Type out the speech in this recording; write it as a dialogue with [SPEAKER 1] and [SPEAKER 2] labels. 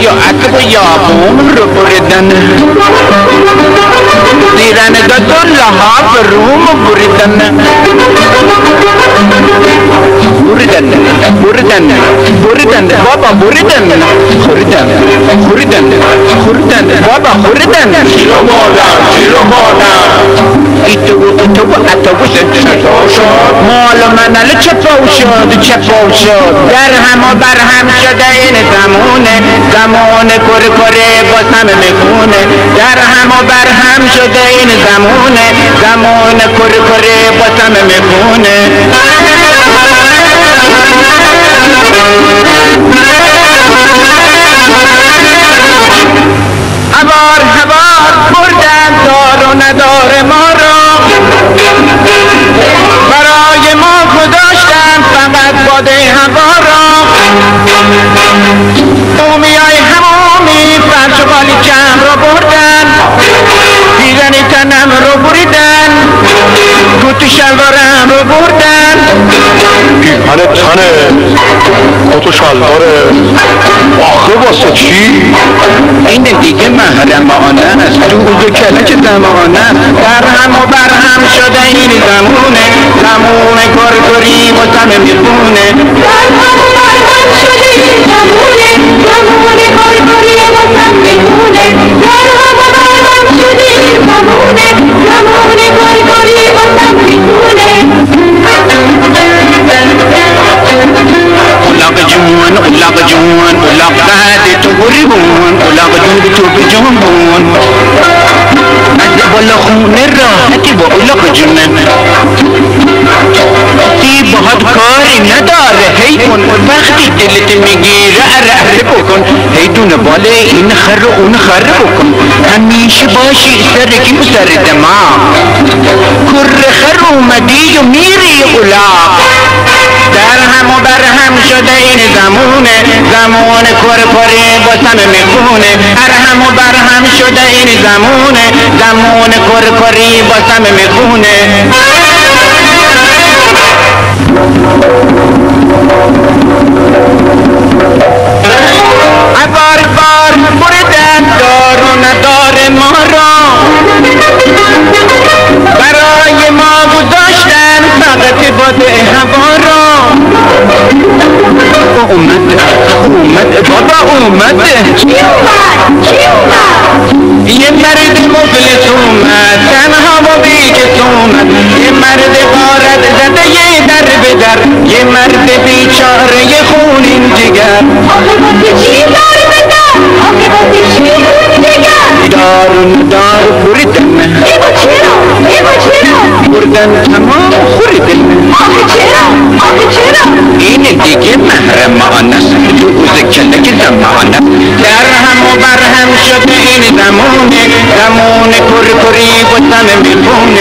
[SPEAKER 1] یا عطب و یابون رو بریدن دیرن داد و لحاب روم بریدن بریدن بابا بریدن خوردن بابا خوردن
[SPEAKER 2] شیر و مادر
[SPEAKER 1] اتو شد مال منال چپاو شد در هم و بر هم شده این زمان کره باز همه میخونه در هم و بر هم شده این زمان کره باز همه میخونه هوار بردن دار و ندار ما را برای ما گذاشتن فقط باده هوا را اومیای همومی فرش و قالیچم را بردن دیدن تنم رو بریدن کت شلوارم رو بردن
[SPEAKER 2] پیرهن تنه کت و شلواره آخه واسه چی؟
[SPEAKER 1] این دیگه محرمانه است دود و کلک زمانه است در هم و بر هم شده این زمان کرکری و همه میخونه در هم و بر هم شده این زمان کرکری و همه میخونه در هم و بر هم شده این زمان کرکری و همه میخونه اولاق جون اولاق قد تو گریبون اولاق جون تو بجنبون از بالا خونه راحتی با اولاق جونه تی باهات کاری نداره هی کن وقتی دلت میگیره اره بکن هی دونه باله این خر و اون خر بکن همیشه باشی سرکی و سر دماغ کر خر اومدی و میری اولاق در هم و بر هم شده این زمان کرکری با همه میخونه در هم و بر هم شده این زمان کرکری با همه میخونه بار بریدن دار و ندار ما را برای ما گذاشتن فقط باده هوا را اومد بابا اومد چی اومد یه مرد مفلس اومد تنها و بیکس اومد یه مرد غارت زده یه در به در یه مرد بیچاره یه خونین جگر آخه واسه چی در به در آخه واسه چی خونین جگر دار بریدن بردن تمام خوردن آخه چرا این دیگه محرمانه است دوز کلک زمانه در هم و بر هم شده این زمان کرکری و همه میخونه